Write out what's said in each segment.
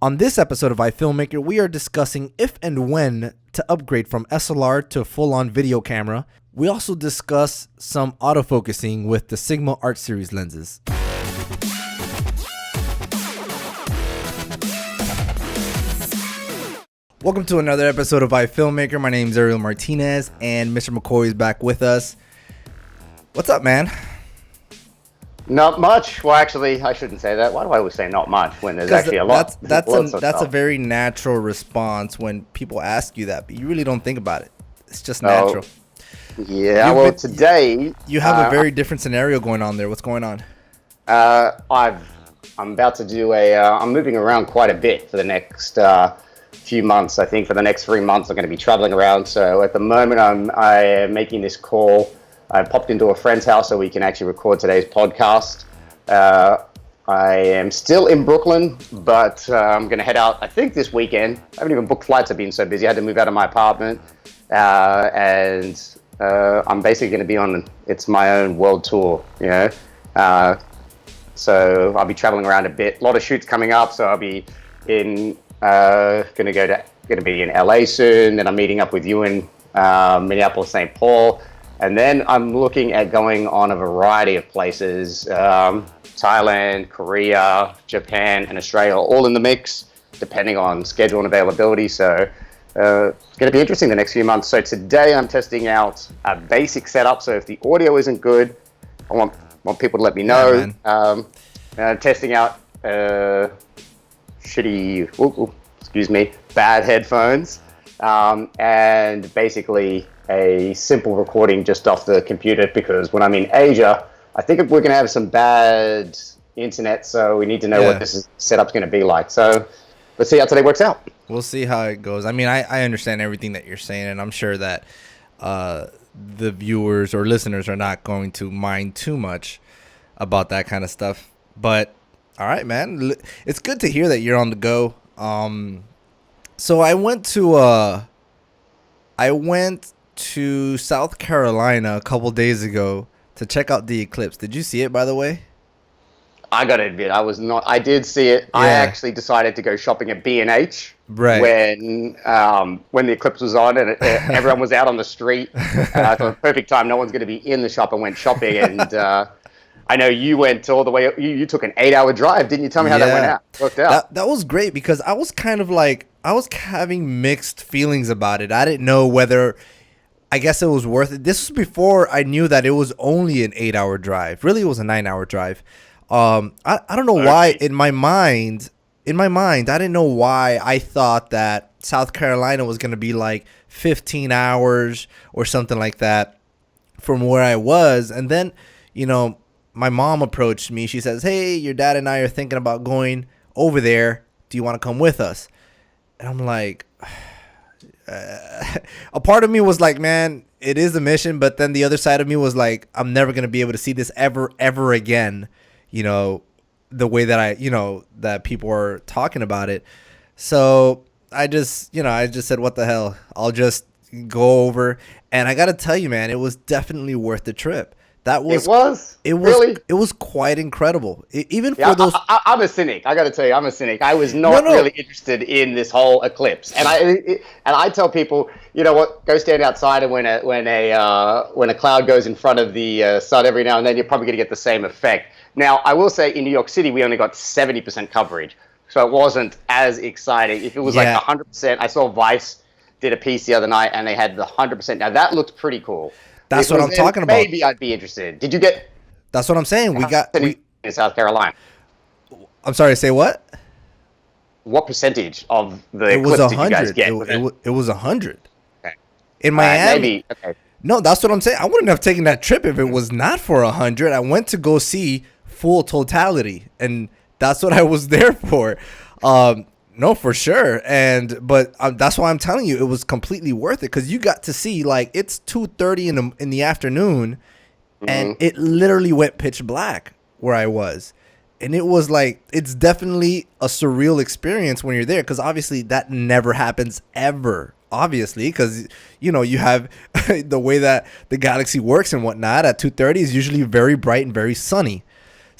On this episode of iFilmmaker, we are discussing if and when to upgrade from SLR to full-on video camera. We also discuss some autofocusing with the Sigma Art Series lenses. Welcome to another episode of iFilmmaker. My name is Martinez, and Mr. McCoy is back with us. What's up, man? Not much. Well, actually, I shouldn't say that. Why do I always say not much when there's actually a lot? That's a very natural response when people ask you that, but you really don't think about it. It's just natural. Yeah. Today you have a very different scenario going on there. What's going on? I'm about to do I'm moving around quite a bit for the next few months. I think for the next 3 months I'm going to be traveling around. So at the moment I am making this call. I popped into a friend's house so we can actually record today's podcast. I am still in Brooklyn, but I'm going to head out, I think, this weekend. I haven't even booked flights. I've been so busy. I had to move out of my apartment. And I'm basically going to be on, it's my own world tour, you know. So I'll be traveling around a bit. A lot of shoots coming up, so I'll be going to be in LA soon. Then I'm meeting up with you in Minneapolis, St. Paul. And then I'm looking at going on a variety of places, Thailand, Korea, Japan, and Australia, all in the mix, depending on schedule and availability. So it's going to be interesting the next few months. So today I'm testing out a basic setup. So if the audio isn't good, I want people to let me know. Testing out bad headphones, and basically a simple recording just off the computer, because when I'm in Asia, I think we're going to have some bad internet, so we need to know what this setup's going to be like. So let's see how today works out. We'll see how it goes. I mean, I understand everything that you're saying, and I'm sure that the viewers or listeners are not going to mind too much about that kind of stuff. But all right, man, it's good to hear that you're on the go. So I went to South Carolina a couple days ago to check out the Eclipse. Did you see it, by the way? I gotta admit, I did see it. Yeah. I actually decided to go shopping at B&H when the Eclipse was on and everyone was out on the street. I thought, perfect time. No one's going to be in the shop, and went shopping. And I know you went all the way. You took an 8-hour drive, didn't you? Tell me how that worked out. That was great, because I was kind of like, I was having mixed feelings about it. I didn't know whether, I guess it was worth it. This was before I knew that it was only an 8-hour drive. Really, it was a 9-hour drive. I don't know why in my mind, I didn't know why I thought that South Carolina was going to be like 15 hours or something like that from where I was. And then, you know, my mom approached me. She says, "Hey, your dad and I are thinking about going over there. Do you want to come with us?" And I'm like, a part of me was like, man, it is a mission. But then the other side of me was like, I'm never going to be able to see this ever again. You know, the way that that people are talking about it. So I just said, what the hell? I'll just go over. And I got to tell you, man, it was definitely worth the trip. It was quite incredible. For those. I'm a cynic. I got to tell you, I'm a cynic. I was not really interested in this whole Eclipse, and I tell people, you know what, go stand outside, and when a cloud goes in front of the sun every now and then, you're probably going to get the same effect. Now, I will say, in New York City, we only got 70% coverage, so it wasn't as exciting. If it was like 100%, I saw Vice did a piece the other night, and they had the 100%. Now that looked pretty cool. That's what I'm talking about. Maybe I'd be interested. Did you get? That's what I'm saying. In South Carolina. I'm sorry. Say what? What percentage of the Eclipse did you guys get? It was 100. Okay. In Miami. Maybe. Okay. No, that's what I'm saying. I wouldn't have taken that trip if it was not for 100. I went to go see full totality, and that's what I was there for. No, for sure. But that's why I'm telling you, it was completely worth it, because you got to see, like, it's 2:30 in the afternoon, and it literally went pitch black where I was. And it was like, it's definitely a surreal experience when you're there, because obviously that never happens ever. Obviously, because, you know, you have the way that the galaxy works and whatnot. At 2:30 is usually very bright and very sunny.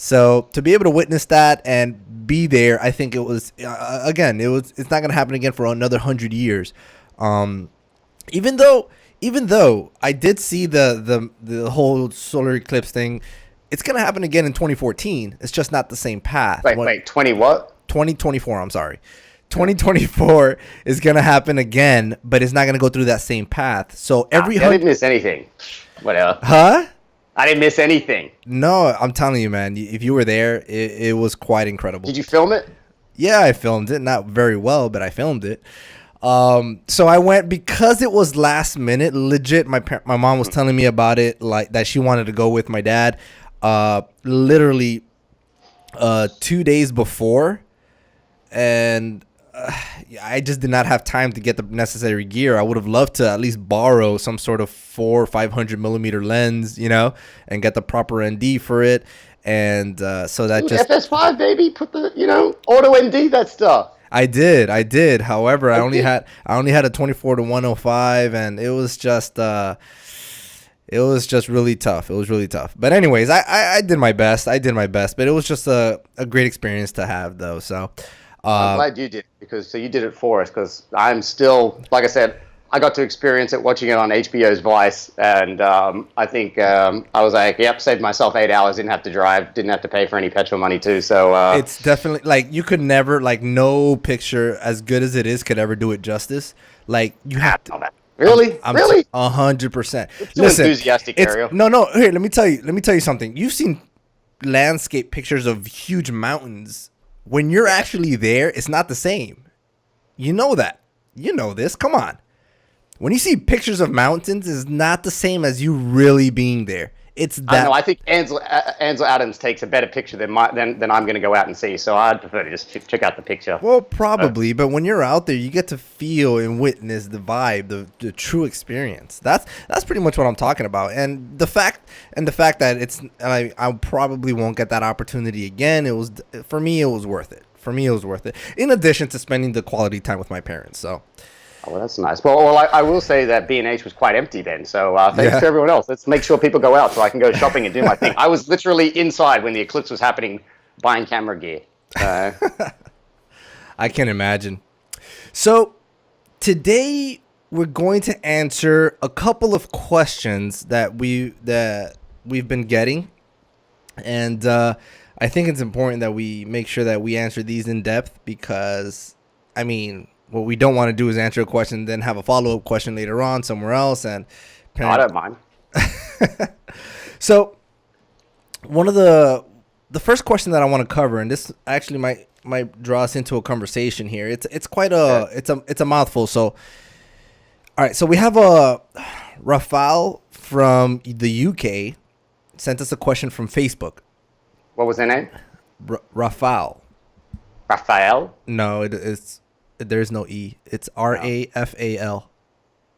So to be able to witness that and be there, I think it was again, it's not gonna happen again for another 100 years. Even though I did see the whole solar eclipse thing, it's gonna happen again in 2014. It's just not the same path. Wait, 20 what? 2024. I'm sorry. 2024 is gonna happen again, but it's not gonna go through that same path. So I didn't miss anything. Whatever. Huh? I didn't miss anything. No, I'm telling you, man. If you were there, it was quite incredible. Did you film it? Yeah, I filmed it. Not very well, but I filmed it. So I went because it was last minute. Legit, my mom was telling me about it, like that she wanted to go with my dad. Literally, 2 days before, and I just did not have time to get the necessary gear. I would have loved to at least borrow some sort of 400 or 500 millimeter lens, and get the proper ND for it. And so that just FS5, baby, put the auto ND that stuff. I did. However, I only had a 24 to 105, and it was just really tough. It was really tough. But anyways, I did my best. But it was just a great experience to have, though. So I'm glad you did, because you did it for us, because I'm still, like I said, I got to experience it watching it on HBO's Vice, and I think I was like, yep, saved myself 8 hours, didn't have to drive, didn't have to pay for any petrol money too. So it's definitely like you could never, like, no picture as good as it is could ever do it justice. Like you have to. Really? Really? 100%. Listen, enthusiastic, Ariel. No. Here, let me tell you something. You've seen landscape pictures of huge mountains. When you're actually there, it's not the same. You know that. You know this. Come on. When you see pictures of mountains, it's not the same as you really being there. It's that. I think Ansel Adams takes a better picture than I'm going to go out and see. So I'd prefer to just check out the picture. Well, probably, but when you're out there, you get to feel and witness the vibe, the true experience. That's pretty much what I'm talking about. And the fact that I probably won't get that opportunity again. For me, it was worth it. In addition to spending the quality time with my parents. So. Oh, well, that's nice. Well, I will say that B&H was quite empty then. So thanks to everyone else. Let's make sure people go out so I can go shopping and do my thing. I was literally inside when the eclipse was happening, buying camera gear. I can imagine. So today we're going to answer a couple of questions that we've been getting, and I think it's important that we make sure that we answer these in depth, because what we don't want to do is answer a question, then have a follow-up question later on somewhere else. And I don't mind. So one of the first question that I want to cover, and this actually might draw us into a conversation here. It's quite it's a mouthful. So all right, so we have a Rafael from the UK sent us a question from Facebook. What was their name? Rafael. Rafael? No, there's no E. It's Rafal.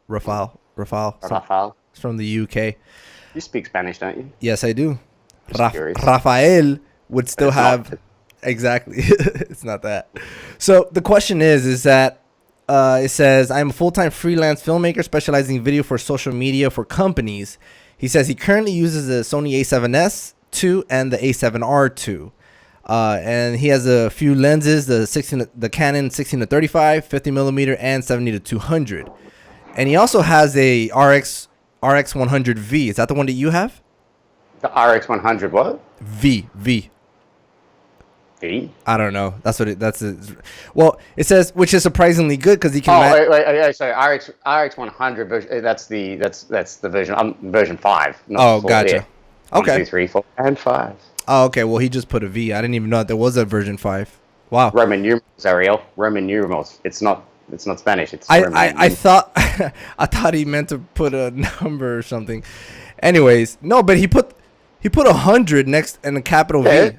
Rafael. Rafael. It's from the UK. You speak Spanish, don't you? Yes, I do. Rafael would still have. Exactly. It's not that. So the question is that it says, I'm a full-time freelance filmmaker specializing in video for social media for companies. He says he currently uses the Sony A7S II and the A7R II. And he has a few lenses, the Canon 16-35, 50 millimeter, and 70-200. And he also has a RX 100V. Is that the one that you have? The RX 100 what? V. V? I don't know. Well, it says, which is surprisingly good because he can. Wait. Sorry, RX 100 version. That's the version. Version 5. Gotcha. Yeah. Okay. 1, 2, 3, 4, and 5. Oh, okay. Well, he just put a V. I didn't even know that there was a version 5. Wow. Roman numerals, Ariel. Roman numerals. It's not Spanish. It's I thought I thought he meant to put a number or something. Anyways, no, but he put 100 next and a capital V.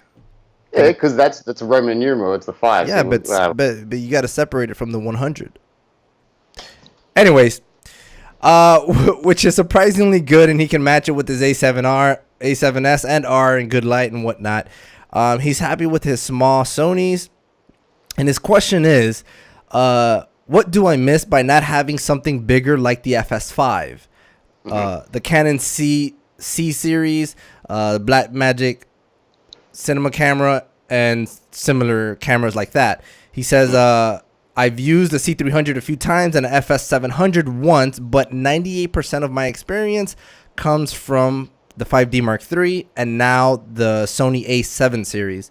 Yeah, because that's a Roman numeral. It's the 5. Yeah, so, but you got to separate it from the 100. Anyways, which is surprisingly good, and he can match it with his A7S and R in good light and whatnot. He's happy with his small Sonys, and his question is, what do I miss by not having something bigger like the FS5, the Canon C series, Blackmagic cinema camera and similar cameras like that. He says, I've used the C300 a few times and an FS700 once, but 98% of my experience comes from the 5D Mark III and now the Sony A7 series.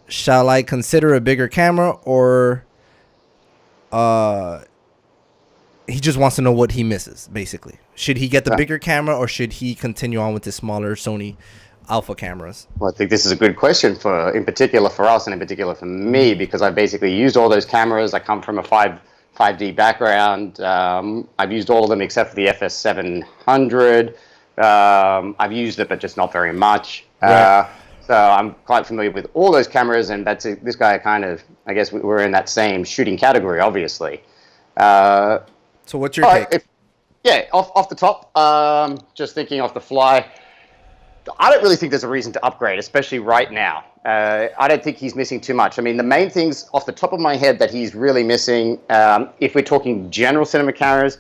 Shall I consider a bigger camera, or he just wants to know what he misses, basically. Should he get the bigger camera, or should he continue on with the smaller Sony alpha cameras? Well, I think this is a good question in particular for us, and in particular for me, because I've basically used all those cameras. I come from a 5D background. I've used all of them except for the FS700. I've used it, but just not very much. Right. So I'm quite familiar with all those cameras, and this guy kind of, I guess we're in that same shooting category, obviously. So what's your take? Off the top, just thinking off the fly, I don't really think there's a reason to upgrade, especially right now. I don't think he's missing too much. I mean, the main things off the top of my head that he's really missing, if we're talking general cinema cameras,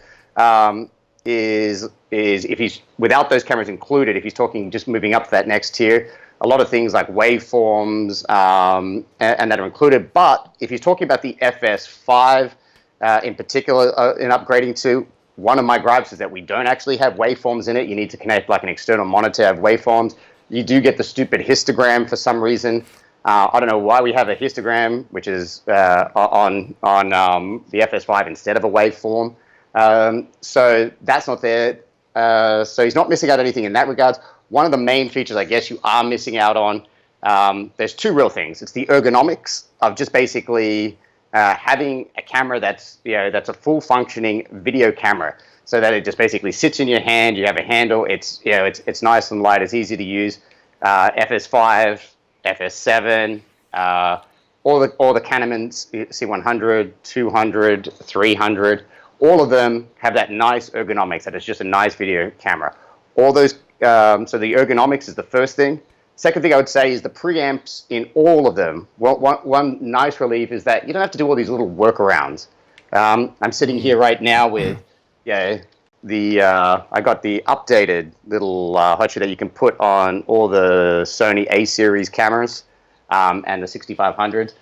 is if he's, without those cameras included, if he's talking just moving up to that next tier, a lot of things like waveforms and that are included. But if he's talking about the FS5 in particular in upgrading to, one of my gripes is that we don't actually have waveforms in it. You need to connect like an external monitor to have waveforms. You do get the stupid histogram for some reason. I don't know why we have a histogram, which is on the FS5 instead of a waveform. So that's not there. So he's not missing out anything in that regards. One of the main features I guess you are missing out on, there's two real things. It's the ergonomics of just basically having a camera that's a full functioning video camera, so that it just basically sits in your hand. You have a handle. It's nice and light. It's easy to use. FS5, FS7, all the Canon C100, 200, 300. All of them have that nice ergonomics. That it's just a nice video camera. All those. So the ergonomics is the first thing. Second thing I would say is the preamps in all of them. Well, one nice relief is that you don't have to do all these little workarounds. I'm sitting here right now with, I got the updated little hotshot that you can put on all the Sony A series cameras and the 6500s.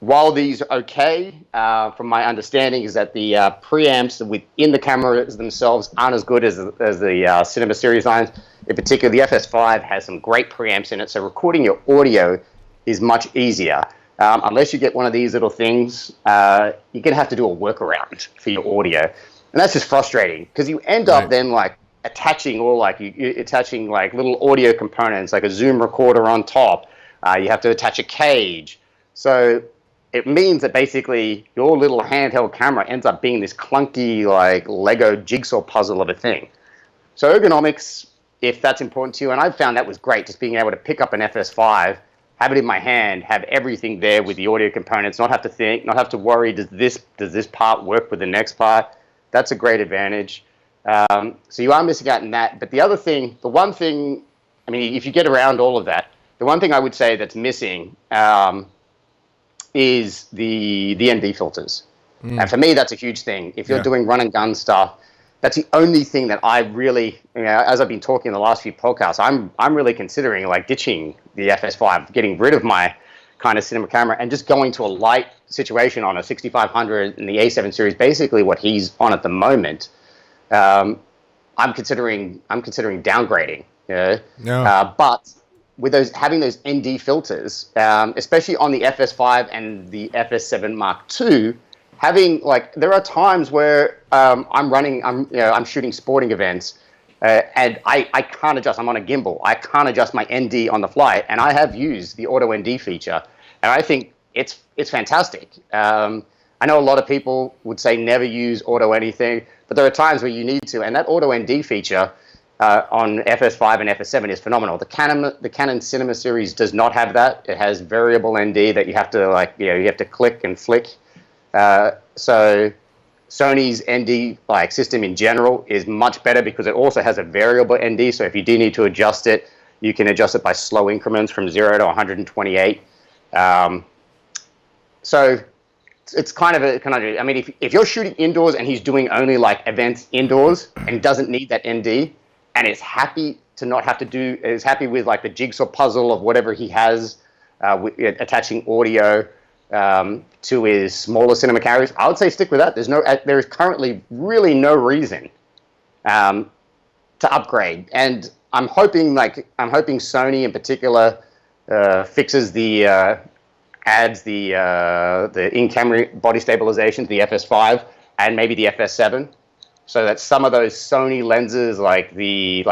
While these are okay, from my understanding, is that the preamps within the cameras themselves aren't as good as the Cinema series lines. In particular, the FS5 has some great preamps in it, so recording your audio is much easier. Unless you get one of these little things, you're going to have to do a workaround for your audio. And that's just frustrating, because you end up then like attaching attaching like little audio components, like a Zoom recorder on top. You have to attach a cage. So it means that basically your little handheld camera ends up being this clunky like Lego jigsaw puzzle of a thing. So ergonomics, if that's important to you, and I found that was great, just being able to pick up an FS5, have it in my hand, have everything there with the audio components, not have to think, not have to worry, does this part work with the next part? That's a great advantage. So you are missing out on that. But the one thing, I mean, if you get around all of that, the one thing I would say that's missing is the ND filters. And for me, that's a huge thing. If you're doing run and gun stuff, that's the only thing that I really, as I've been talking in the last few podcasts, I'm really considering like ditching the FS5, getting rid of my kind of cinema camera and just going to a light situation on a 6500 and the A7 series, basically what he's on at the moment. I'm considering downgrading. But with having those ND filters, especially on the FS5 and the FS7 Mark II, there are times where I'm shooting sporting events, and I can't adjust. I'm on a gimbal. I can't adjust my ND on the fly, and I have used the auto ND feature, and I think it's fantastic. I know a lot of people would say never use auto anything, but there are times where you need to, and that auto ND feature on FS5 and FS7 is phenomenal. The Canon Cinema series does not have that. It has variable ND that you have to you have to click and flick. So Sony's ND system in general is much better because it also has a variable ND. So if you do need to adjust it, you can adjust it by slow increments from 0 to 128. So it's kind of I mean, if you're shooting indoors and he's doing only events indoors and doesn't need that ND and is happy to not have to do, is happy with like the jigsaw puzzle of whatever he has, attaching audio to his smaller cinema cameras, I would say stick with that. There is currently really no reason to upgrade, and I'm hoping Sony in particular fixes adds the in-camera body stabilization to the FS5 and maybe the FS7, so that some of those Sony lenses, like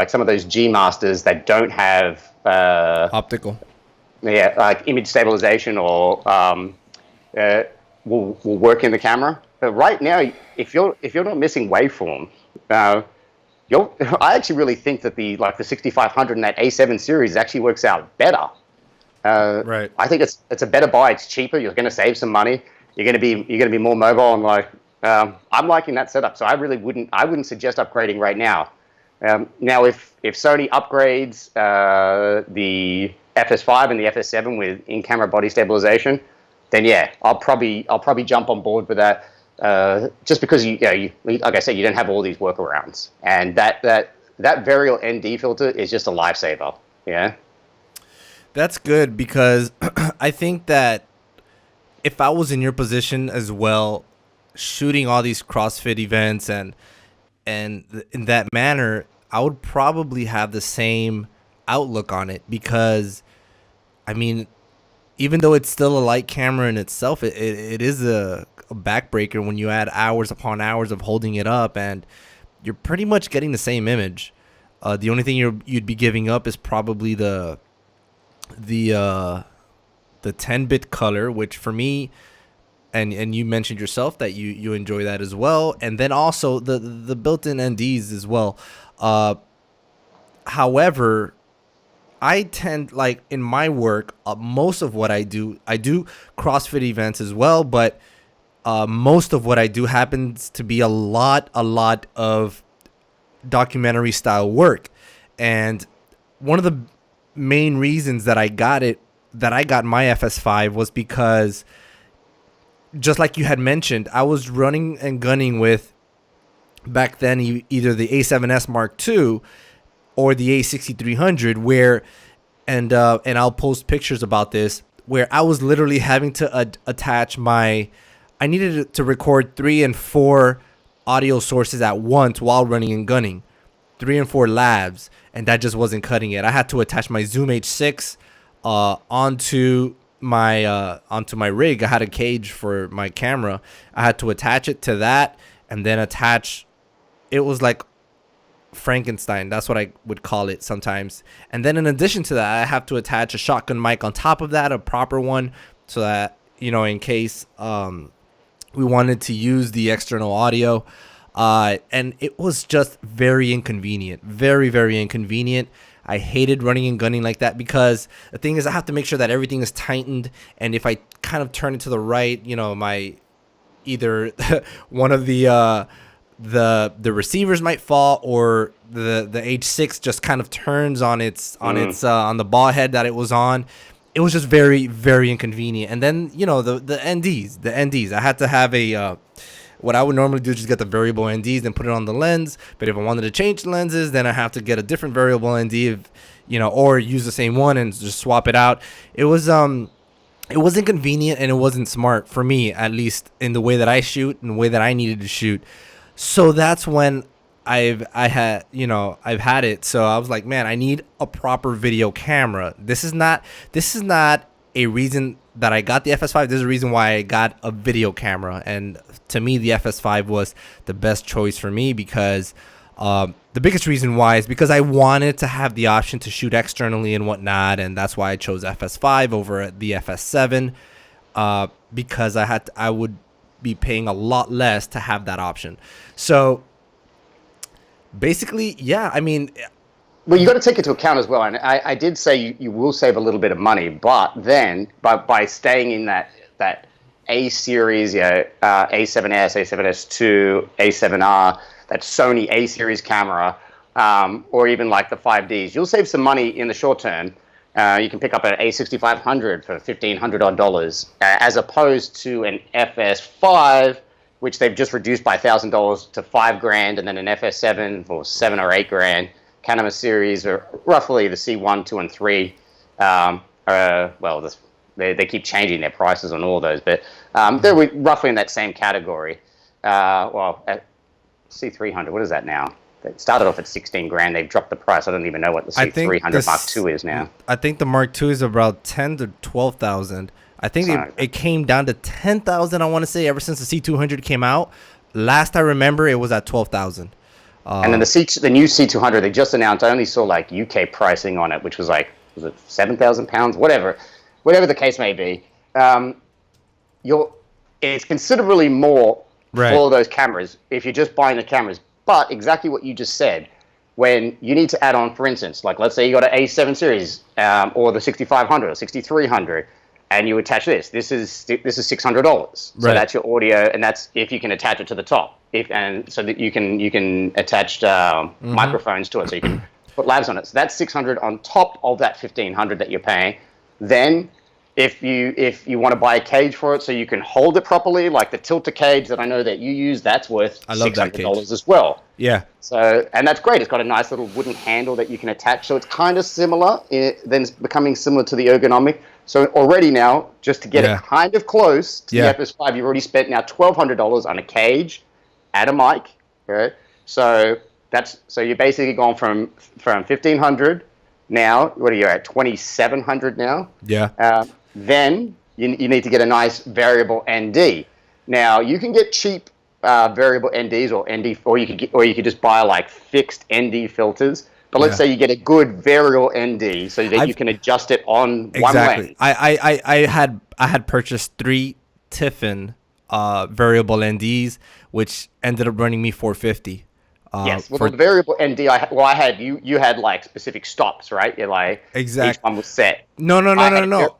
some of those G Masters that don't have optical, like image stabilization or will work in the camera. But right now, if you're not missing waveform, I actually really think that the 6500 and that A7 series actually works out better. Right. I think it's a better buy. It's cheaper. You're going to save some money. You're going to be more mobile, and I'm liking that setup. So I wouldn't suggest upgrading right now. Now, if Sony upgrades the FS5 and the FS7 with in-camera body stabilization, then yeah, I'll probably jump on board with that. Just because like I said, you don't have all these workarounds, and that varial ND filter is just a lifesaver. Yeah. That's good, because I think that if I was in your position as well, shooting all these CrossFit events and in that manner, I would probably have the same outlook on it, because I mean, even though it's still a light camera in itself, it is a backbreaker when you add hours upon hours of holding it up, and you're pretty much getting the same image. The only thing you'd be giving up is probably the 10-bit color, which for me, and you mentioned yourself that you enjoy that as well, and then also the built-in NDs as well. However, I tend, like in my work, most of what I do CrossFit events as well, but most of what I do happens to be a lot of documentary style work. And one of the main reasons that I got my FS5 was because, just like you had mentioned, I was running and gunning with, back then, either the A7S Mark II or the A6300, where, and I'll post pictures about this, where I was literally having to attach I needed to record 3 and 4 audio sources at once while running and gunning, 3 and 4 labs, and that just wasn't cutting it. I had to attach my Zoom H6 onto my rig. I had a cage for my camera. I had to attach it to that, and then it was like Frankenstein. That's what I would call it sometimes. And then in addition to that, I have to attach a shotgun mic on top of that, a proper one, so that, in case we wanted to use the external audio. And it was just very inconvenient, very, very inconvenient. I hated running and gunning like that, because the thing is, I have to make sure that everything is tightened, and if I kind of turn it to the right, my either one of the receivers might fall, or the H6 just kind of turns on on the ball head that it was on. It was just very, very inconvenient. And then the NDs. I had to have what I would normally do is just get the variable NDs and put it on the lens. But if I wanted to change the lenses, then I have to get a different variable ND, or use the same one and just swap it out. It was inconvenient, and it wasn't smart for me, at least in the way that I shoot and the way that I needed to shoot. So that's when I've had it. So I was like, man, I need a proper video camera. This is not a reason that I got the FS5. There's a reason why I got a video camera, and to me, the FS5 was the best choice for me, because the biggest reason why is because I wanted to have the option to shoot externally and whatnot, and that's why I chose FS5 over the FS7, because I would be paying a lot less to have that option. So basically, yeah, I mean, well, you got to take into account as well, and I did say you will save a little bit of money, but then by staying in that A series, A7S, A7S2, A7R, that Sony A series camera, or even like the 5Ds, you'll save some money in the short term. You can pick up an A6500 for $1,500 odd, as opposed to an FS5, which they've just reduced by $1,000 to $5,000, and then an FS7 for $7,000 or $8,000. Cinema series, or roughly the C1, 2, and 3. They keep changing their prices on all those, but they're roughly in that same category. At C300, what is that now? It started off at 16 grand. They've dropped the price. I don't even know what the C300 Mark II is now. I think the Mark II is about 10 to 12,000. I think it came down to 10,000. I want to say ever since the C200 came out. Last I remember, it was at 12,000. And then the new C200 they just announced. I only saw like UK pricing on it, which was like, was it £7,000? Whatever the case may be. It's considerably more for those cameras if you're just buying the cameras. But exactly what you just said, when you need to add on, for instance, like let's say you got an A7 series or the 6500 or 6300, and you attach this. This is $600. So that's your audio, and that's if you can attach it to the top. So that you can attach microphones to it, so you can put labs on it. So that's $600 on top of that $1,500 that you're paying. Then if you want to buy a cage for it so you can hold it properly, like the Tilta Cage that I know that you use, that's worth $600 as well. Yeah. So, and that's great. It's got a nice little wooden handle that you can attach. So it's kind of similar, then it's becoming similar to the ergonomic. So already now, just to get it kind of close to the FS5, you've already spent now $1,200 on a cage and a mic. Okay? So you're basically gone from $1,500 now. What are you at? $2,700 now. Yeah. Then you need to get a nice variable ND. Now you can get cheap variable NDs or you could just buy like fixed ND filters. But let's say you get a good variable ND so that you can adjust it on one lens. I had purchased 3 Tiffin variable NDs, which ended up running me $450. Yes, well, the variable ND you had like specific stops, right? You're like each one was set. No.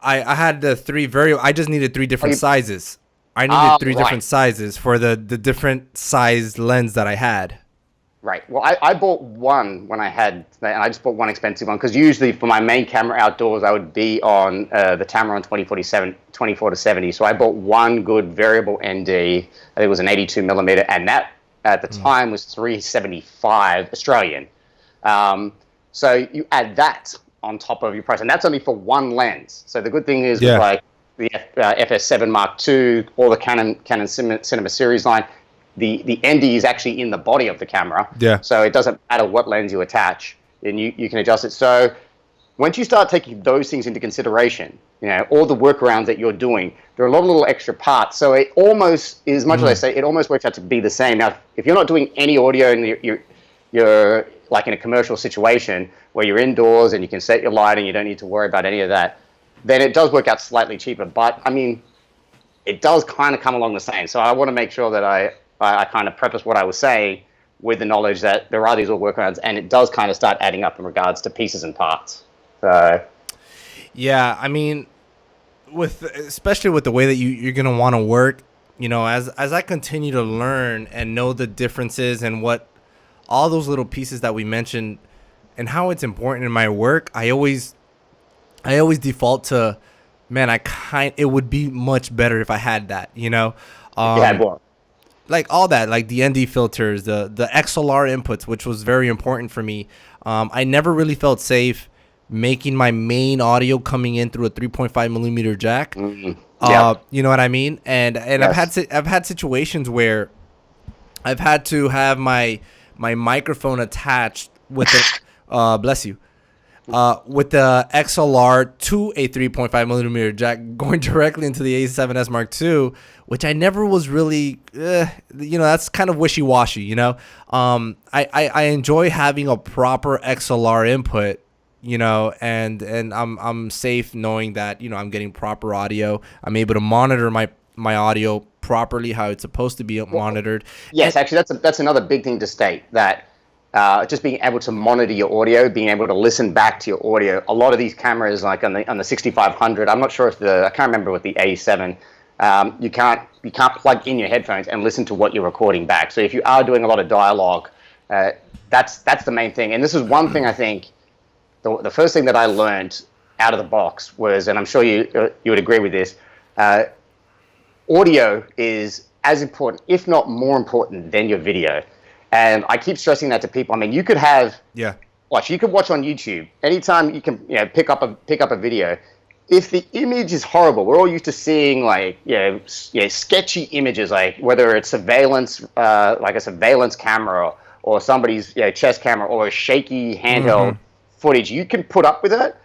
I had the 3 variable. I just needed 3 different sizes. I needed 3 different sizes for the different size lens that I had. Right. Well, I bought one when I had, and I just bought one expensive one because usually for my main camera outdoors, I would be on the Tamron 24 to 70. So I bought one good variable ND. I think it was an 82 millimeter, and that at the time was $375 Australian. So you add that on top of your price, and that's only for one lens. So the good thing is with like the FS7 Mark II or the Canon Cinema series line, the ND is actually in the body of the camera. Yeah. So it doesn't matter what lens you attach, and you can adjust it. So once you start taking those things into consideration, all the workarounds that you're doing, there are a lot of little extra parts. So it almost, as much as I say, it almost works out to be the same. Now, if you're not doing any audio and you're like in a commercial situation where you're indoors and you can set your lighting, you don't need to worry about any of that, then it does work out slightly cheaper. But I mean, it does kind of come along the same. So I want to make sure that I kind of preface what I was saying with the knowledge that there are these little workarounds, and it does kind of start adding up in regards to pieces and parts. So, yeah, I mean, especially with the way that you're gonna want to work, as I continue to learn and know the differences and what all those little pieces that we mentioned and how it's important in my work, I always default to, man, it would be much better if I had that, like all that, like the ND filters, the XLR inputs, which was very important for me. I never really felt safe making my main audio coming in through a 3.5 millimeter jack. Mm-hmm. You know what I mean? And yes. I've had situations where I've had to have my microphone attached with the bless you. With the XLR to a 3.5 millimeter jack going directly into the A7S Mark II, which I never was really, that's kind of wishy-washy, I enjoy having a proper XLR input, and I'm safe knowing that, I'm getting proper audio. I'm able to monitor my audio properly, how it's supposed to be monitored. Yes, actually, that's another big thing to state, that just being able to monitor your audio, being able to listen back to your audio. A lot of these cameras, like on the 6500, I'm not sure if I can't remember with the A7, you can't plug in your headphones and listen to what you're recording back. So if you are doing a lot of dialogue, that's the main thing. And this is one thing I think, the first thing that I learned out of the box was, and I'm sure you would agree with this, audio is as important, if not more important, than your video. And I keep stressing that to people. I mean, you could have watch. You can watch on YouTube anytime you can. Pick up a video. If the image is horrible, we're all used to seeing sketchy images, like whether it's surveillance, like a surveillance camera or somebody's chest camera or a shaky handheld footage. You can put up with it,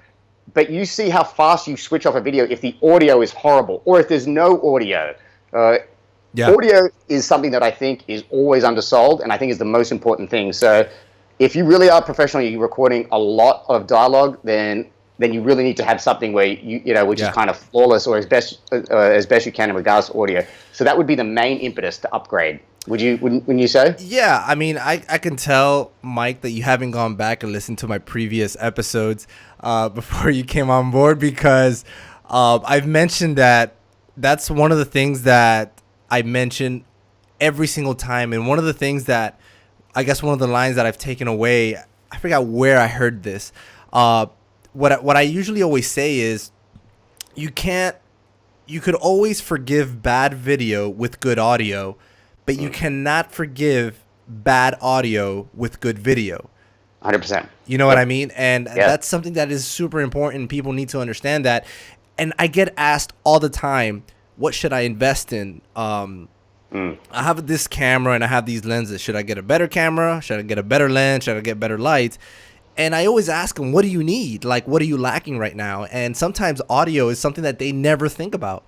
but you see how fast you switch off a video if the audio is horrible or if there's no audio. Audio is something that I think is always undersold, and I think is the most important thing. So if you really are professionally recording a lot of dialogue, then you really need to have something where which is kind of flawless or as best you can in regards to audio. So that would be the main impetus to upgrade. Wouldn't you say? Yeah, I mean, I can tell, Mike, that you haven't gone back and listened to my previous episodes before you came on board, because I've mentioned that's one of the things that I mention every single time. And one of the things that, I guess one of the lines that I've taken away, I forgot where I heard this. What I usually always say is you could always forgive bad video with good audio, but you cannot forgive bad audio with good video. 100%. You know what I mean? And that's something that is super important. People need to understand that. And I get asked all the time, what should I invest in? I have this camera and I have these lenses. Should I get a better camera? Should I get a better lens? Should I get better lights? And I always ask them, what do you need? Like, what are you lacking right now? And sometimes audio is something that they never think about.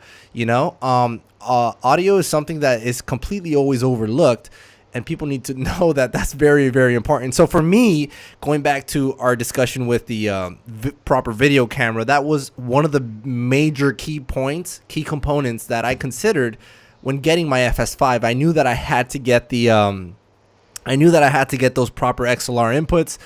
Audio is something that is completely always overlooked. And people need to know that that's very, very important. So for me, going back to our discussion with the proper video camera, that was one of the major key components that I considered when getting my FS5. I knew that I had to get those proper XLR inputs.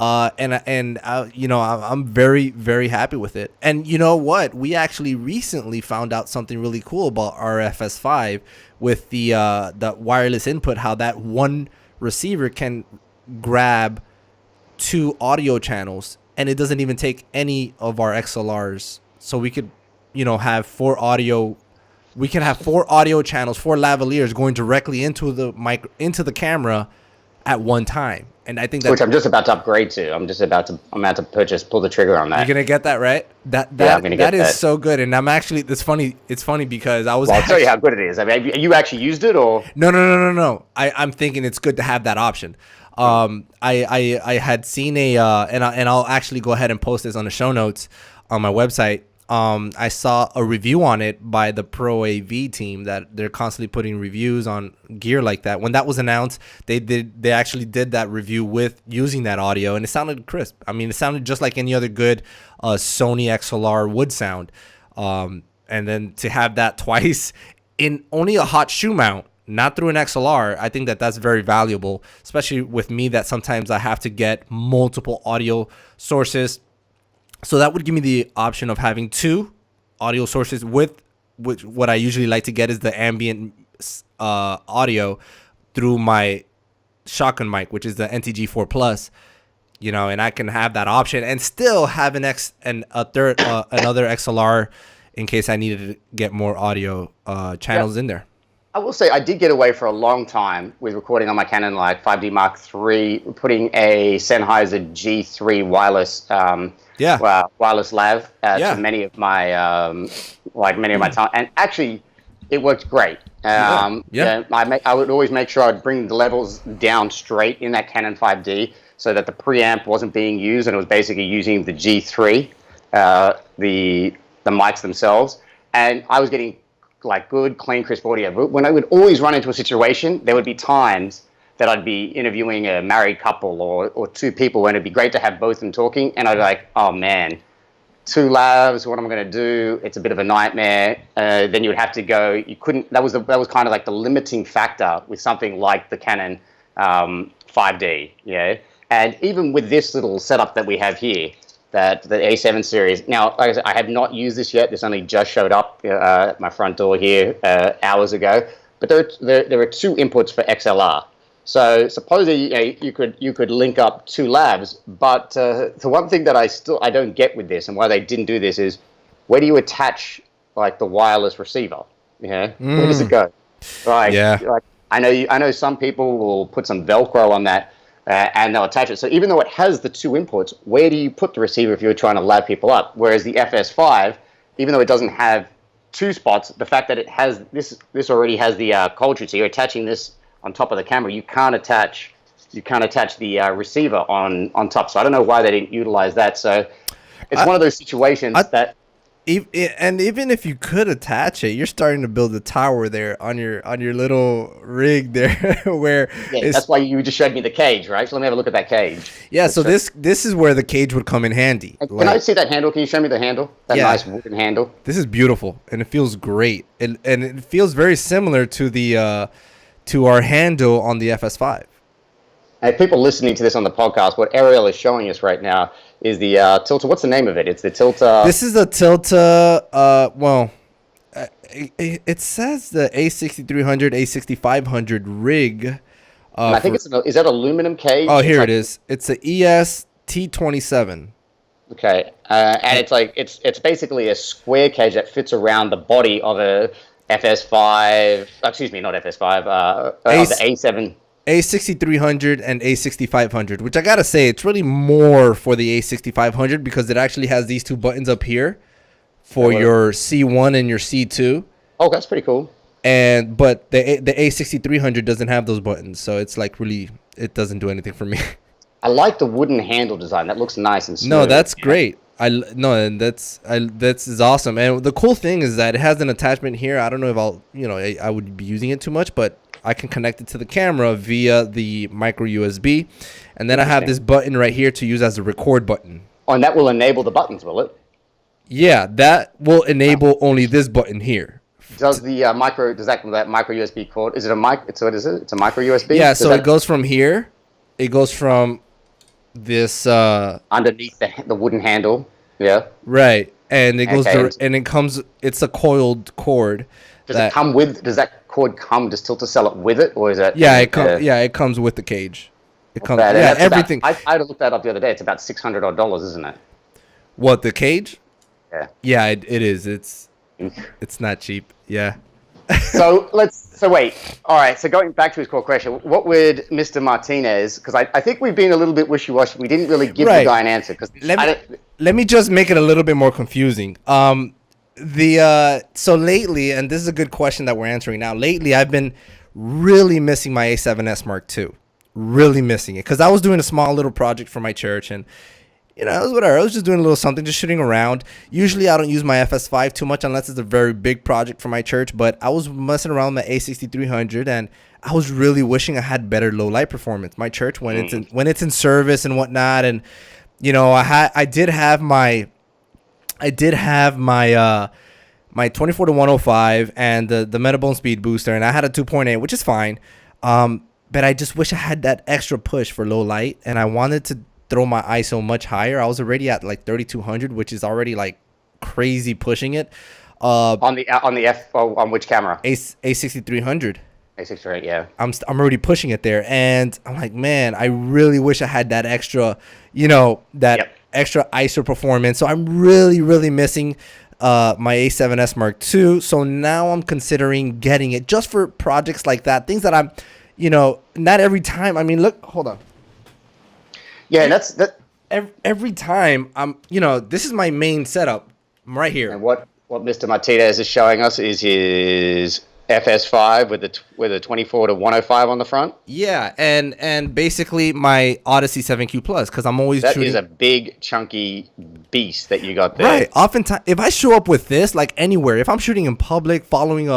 I'm very, very happy with it. And you know what? We actually recently found out something really cool about our FS5 with the wireless input, how that one receiver can grab 2 audio channels, and it doesn't even take any of our XLRs. So we could, have 4 audio. We can have 4 audio channels, 4 lavaliers going directly into the camera at one time. And I think that, which I'm just about to upgrade to. I'm about to pull the trigger on that. You're gonna get that, right? That is so good. And I'm actually, it's funny because I was. Well, I'll tell you how good it is. I mean, have you actually used it or? No. I'm thinking it's good to have that option. I had seen and I'll actually go ahead and post this on the show notes on my website. I saw a review on it by the Pro AV team that they're constantly putting reviews on gear like that. When that was announced, they actually did that review with using that audio, and it sounded crisp. I mean, it sounded just like any other good Sony XLR would sound. And then to have that twice in only a hot shoe mount, not through an XLR, I think that's very valuable, especially with me that sometimes I have to get multiple audio sources. So that would give me the option of having 2 audio sources with which what I usually like to get is the ambient audio through my shotgun mic, which is the NTG4 Plus, and I can have that option and still have another XLR in case I needed to get more audio channels in there. I will say I did get away for a long time with recording on my Canon 5D Mark III, putting a Sennheiser G3 Wireless wireless lav to many of my time, and actually it worked great. I would always make sure I'd bring the levels down straight in that Canon 5D so that the preamp wasn't being used and it was basically using the G3, the mics themselves, and I was getting good, clean, crisp audio. But when I would always run into a situation, there would be times that I'd be interviewing a married couple or 2 people, and it'd be great to have both of them talking, and I'd be like, oh man, 2 lavs, what am I going to do? It's a bit of a nightmare. Then you would have to go. You couldn't. That was kind of like the limiting factor with something like the Canon 5D. And even with this little setup that we have here, the A7 series. Now, like I said, I have not used this yet. This only just showed up at my front door here hours ago. But there are 2 inputs for XLR. So supposedly you could link up 2 labs. But the one thing that I don't get with this, and why they didn't do this, is where do you attach the wireless receiver? Where does it go? Like I know some people will put some Velcro on that and they'll attach it. So even though it has the 2 inputs, where do you put the receiver if you're trying to lab people up? Whereas the FS5, even though it doesn't have 2 spots, the fact that it has this already has the cold shoot, so you're attaching this on top of the camera. You can't attach the receiver on top. So I don't know why they didn't utilize that. So it's one of those situations that. And even if you could attach it, you're starting to build a tower there on your little rig there, where that's why you just showed me the cage, right? So let me have a look at that cage. Yeah, so this is where the cage would come in handy. Can I see that handle? Can you show me the handle? That nice wooden handle. This is beautiful, and it feels great, and it feels very similar to the to our handle on the FS5. And people listening to this on the podcast, what Ariel is showing us right now is the Tilta. What's the name of it? It's the Tilta. This is the Tilta. It says the A6300, A6500 rig. I think is that aluminum cage? Oh, here it is. It's a ES-T27. Okay, and it's basically a square cage that fits around the body of a FS5. Excuse me, not FS5. The A7. A6300 and A6500, which I gotta say, it's really more for the A6500 because it actually has these 2 buttons up here for your C1 and your C2. Oh, that's pretty cool. But the A6300 doesn't have those buttons, so it's like really, it doesn't do anything for me. I like the wooden handle design. That looks nice and smooth. No, that's great. That's awesome. And the cool thing is that it has an attachment here. I don't know if I would be using it too much, but I can connect it to the camera via the micro USB, and then I have this button right here to use as a record button. Oh, and that will enable the buttons, will it? Yeah, that will enable only this button here. Does the that micro USB cord? Is it a mic? So what is it? It's a micro USB. Yeah, so it goes from here. It goes from this underneath the wooden handle. Yeah. Right, and it goes and it comes. It's a coiled cord. Does it come with? Does that cord come? Does Tilta sell it with it, or is it? Yeah, it comes with the cage. It comes. Yeah, everything. I had to look that up the other day. It's about $600, isn't it? What, the cage? Yeah. Yeah, it is. It's not cheap. Yeah. So wait. All right. So going back to his core question, what would Mr. Martinez? Because I think we've been a little bit wishy-washy. We didn't really give the guy an answer. Because let me just make it a little bit more confusing. So lately, and this is a good question that we're answering now. Lately, I've been really missing my A7S Mark II. Really missing it because I was doing a small little project for my church, and it was whatever. I was just doing a little something, just shooting around. Usually, I don't use my FS5 too much unless it's a very big project for my church. But I was messing around with my A6300, and I was really wishing I had better low light performance. My church, when it's in service and whatnot, and I did have my my 24 to 105 and the Metabones speed booster, and I had a 2.8, which is fine. But I just wish I had that extra push for low light, and I wanted to throw my ISO much higher. I was already at like 3200, which is already like crazy pushing it. On which camera? A6300. A63, yeah. I'm already pushing it there, and I'm like, man, I really wish I had that extra, extra ISO performance. So I'm really missing my A7S Mark II. So now I'm considering getting it just for projects like that, things that I'm, not every time. I mean, look, hold on. Yeah, that's that. Every time I'm, this is my main setup. I'm right here. And what Mr. Martinez is showing us is his FS5 with a 24 to 105 on the front. Yeah, and basically my Odyssey 7Q Plus, because I'm always shooting. That is a big chunky beast that you got there. Right. Oftentimes, if I show up with this, like anywhere, if I'm shooting in public, following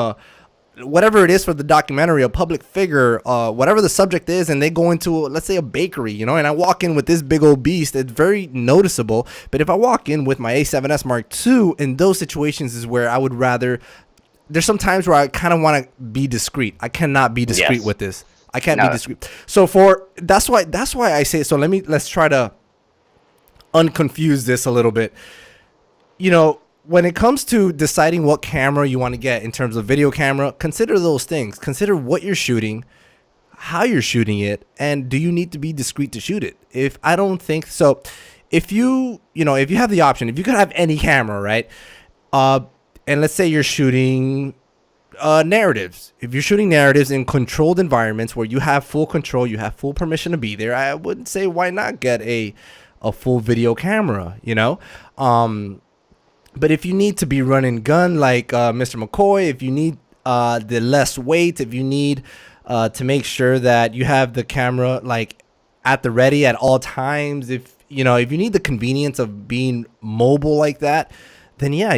whatever it is for the documentary, a public figure, whatever the subject is, and they go into, let's say, a bakery, and I walk in with this big old beast, it's very noticeable. But if I walk in with my A7S Mark II, in those situations is where I would rather. There's some times where I kind of want to be discreet. I cannot be discreet with this. I can't be discreet. So that's why I say, so let's try to unconfuse this a little bit. When it comes to deciding what camera you want to get in terms of video camera, consider those things. Consider what you're shooting, how you're shooting it, and do you need to be discreet to shoot it? If I don't think so, if you have the option, if you could have any camera, right? And let's say you're shooting narratives. If you're shooting narratives in controlled environments where you have full control, you have full permission to be there, I wouldn't say why not get a full video camera, you know? But if you need to be running gun like Mr. McCoy, if you need the less weight, if you need to make sure that you have the camera like at the ready at all times, if you need the convenience of being mobile like that, then yeah,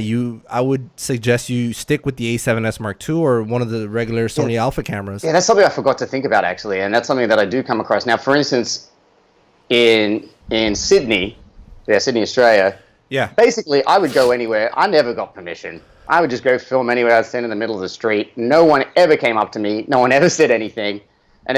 I would suggest you stick with the A7S Mark II or one of the regular Sony Alpha cameras. Yeah, that's something I forgot to think about actually, and that's something that I do come across. Now, for instance, in Sydney, Australia, basically I would go anywhere. I never got permission. I would just go film anywhere. I'd stand in the middle of the street. No one ever came up to me. No one ever said anything. And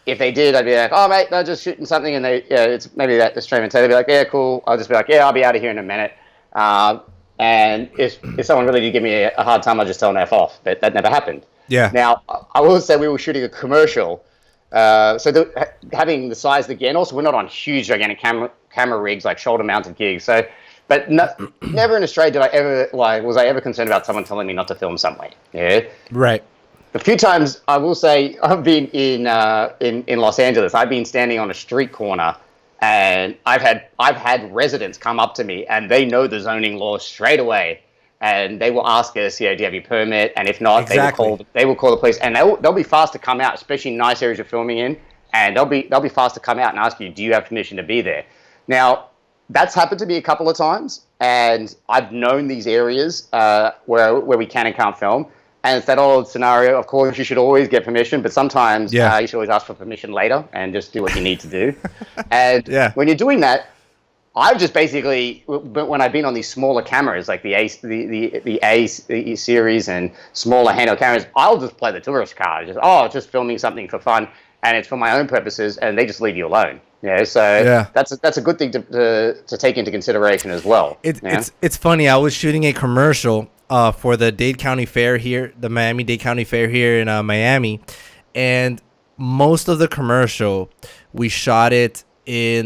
if they did, I'd be like, "Oh, mate, they're just shooting something," and it's maybe that the stream and they'd be like, "Yeah, cool." I'll just be like, "Yeah, I'll be out of here in a minute." And if someone really did give me a hard time, I'd just tell them F off. But that never happened. Yeah. Now, I will say we were shooting a commercial. Having the size again, also we're not on huge, gigantic camera rigs like shoulder-mounted gigs. So, but never in Australia did I ever was I ever concerned about someone telling me not to film somewhere. Yeah. Right. A few times, I will say, I've been in Los Angeles. I've been standing on a street corner, and I've had residents come up to me, and they know the zoning laws straight away, and they will ask us, do you have your permit? And if not, they will call the police, and they'll be fast to come out, especially in nice areas you're filming in, and they'll be fast to come out and ask you, do you have permission to be there? Now, that's happened to me a couple of times, and I've known these areas where we can and can't film. And it's that old scenario, of course, you should always get permission, but sometimes you should always ask for permission later and just do what you need to do. And when you're doing that, I've just basically, when I've been on these smaller cameras, like the A series and smaller handheld cameras, I'll just play the tourist card. Just filming something for fun, and it's for my own purposes, and they just leave you alone. That's a good thing to take into consideration as well. It's funny. I was shooting a commercial for the Dade County Fair here, the Miami-Dade County Fair here in Miami, and most of the commercial we shot it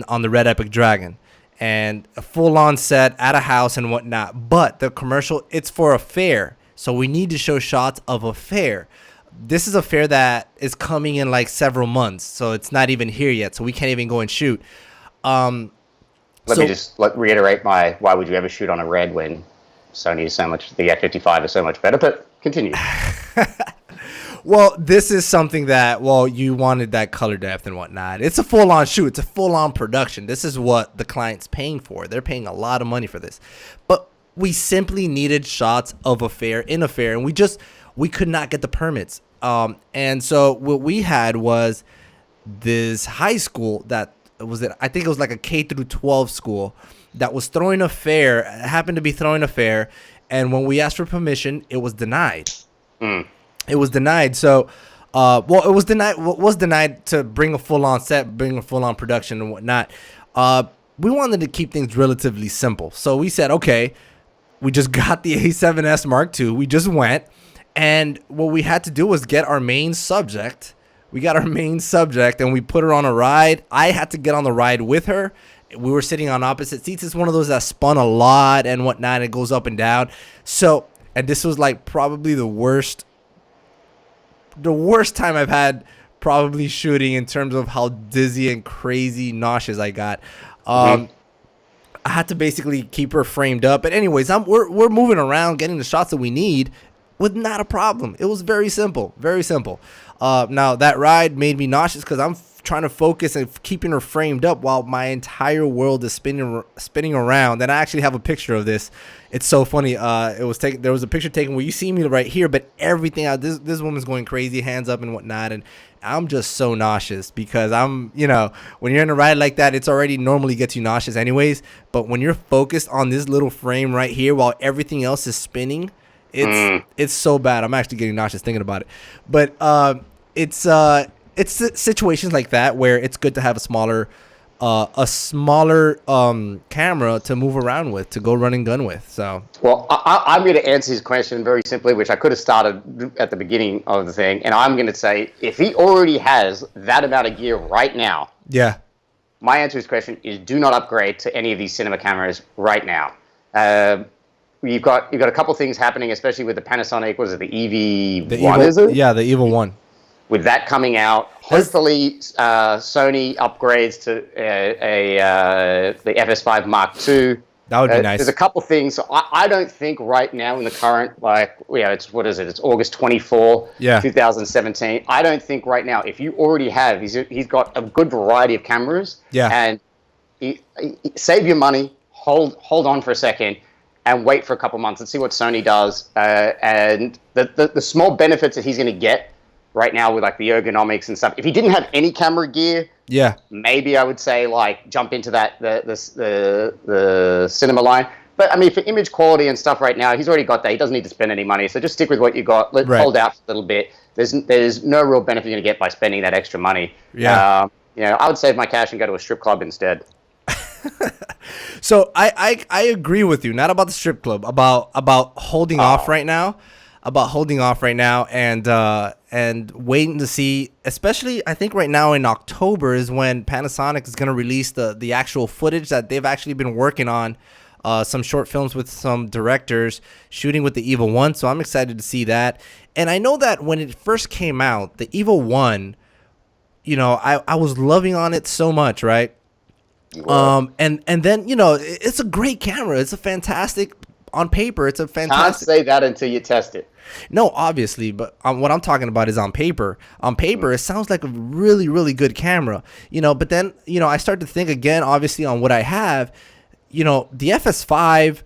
on the Red Epic Dragon, and a full-on set at a house and whatnot. But the commercial, it's for a fair, so we need to show shots of a fair. This is a fair that is coming in like several months, so it's not even here yet, so we can't even go and shoot. Let me just reiterate why would you ever shoot on a red when Sony is so much, the Ep45 is so much better, but continue. Well, this is something that, you wanted that color depth and whatnot. It's a full-on shoot. It's a full-on production. This is what the client's paying for. They're paying a lot of money for this. But we simply needed shots of a fair in a fair, and we could not get the permits. And so what we had was this high school I think it was like a K through 12 school that was throwing a fair, happened to be throwing a fair, and when we asked for permission, it was denied. It was denied. So, it was denied to bring a full-on set, bring a full-on production and whatnot. We wanted to keep things relatively simple. So we said, okay, we just got the A7S Mark II. We just went, and what we had to do was get our main subject. We got our main subject, and we put her on a ride. I had to get on the ride with her. We were sitting on opposite seats. It's one of those that spun a lot and whatnot. It goes up and down. So, and this was like probably the worst time I've had probably shooting in terms of how dizzy and crazy nauseous I got. I had to basically keep her framed up. But anyways, we're moving around, getting the shots that we need with not a problem. It was very simple, very simple. Now that ride made me nauseous because I'm trying to focus and keeping her framed up while my entire world is spinning around. And I actually have a picture of this. It's so funny. There was a picture taken where you see me right here, but everything out. This woman's going crazy, hands up and whatnot, and I'm just so nauseous because when you're in a ride like that, it's already normally gets you nauseous anyways. But when you're focused on this little frame right here while everything else is spinning, it's so bad. I'm actually getting nauseous thinking about it. But it's situations like that where it's good to have a smaller camera to move around with, to go run and gun with. So, well, I'm going to answer his question very simply, which I could have started at the beginning of the thing, and I'm going to say, if he already has that amount of gear right now, my answer to his question is do not upgrade to any of these cinema cameras right now. you've got a couple things happening, especially with the Panasonic. Was it the The EV1? Evil, Is it? yeah, the Evil One. With that coming out, hopefully Sony upgrades to the FS5 Mark II. That would be nice. There's a couple things. I don't think right now in the current, it's what is it? It's August 24, 2017. I don't think right now, if you already have, he's got a good variety of cameras. Yeah. And save your money, hold on for a second, and wait for a couple months and see what Sony does. And the small benefits that he's going to get right now with like the ergonomics and stuff. If he didn't have any camera gear, maybe I would say like jump into that the cinema line. But I mean, for image quality and stuff right now, he's already got that. He doesn't need to spend any money. So just stick with what you got. Hold out for a little bit. There's no real benefit you're going to get by spending that extra money. Yeah. I would save my cash and go to a strip club instead. So I agree with you. Not about the strip club. About holding off right now. And waiting to see, especially I think right now in October is when Panasonic is going to release the actual footage that they've actually been working on, some short films with some directors shooting with the Evil One. So I'm excited to see that. And I know that when it first came out, the Evil One, I was loving on it so much, right? And then, it's a great camera. It's a fantastic, on paper, it's a fantastic. Can't say that until you test it. No, obviously, but what I'm talking about is on paper. On paper, it sounds like a really, really good camera, but then, I start to think again, obviously, on what I have, the FS5